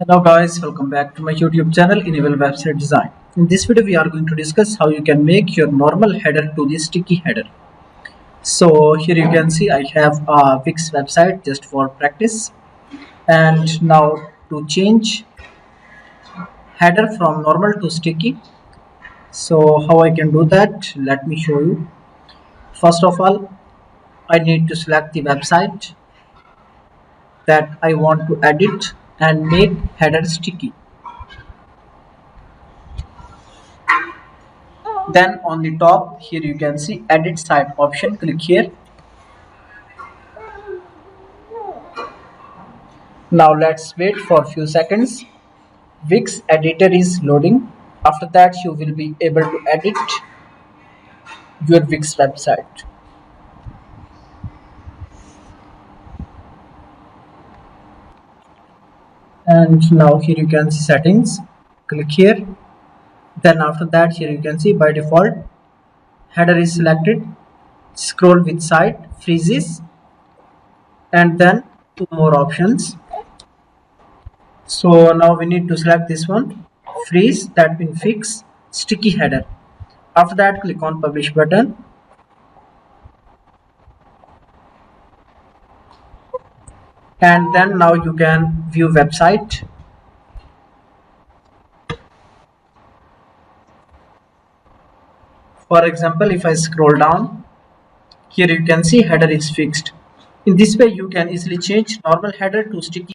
Hello guys, welcome back to my YouTube channel Enable Website Design. In this video we are going to discuss how you can make your normal header to the sticky header. So here you can see I have a Wix website just for practice, and now to change header from normal to sticky. So how I can do that, let me show you. First of all, I need to select the website that I want to edit and make header sticky. Then on the top here you can see edit site option. Click here. Now let's wait for a few seconds. Wix editor is loading. After that you will be able to edit your Wix website. And now here you can see settings. Click here. Then after that here you can see by default header is selected. Scroll with site freezes, and then two more options. So now we need to select this one, freeze, that means fix sticky header. After that click on publish button, and then now you can view website. For example, if I scroll down, here you can see header is fixed. In this way you can easily change normal header to sticky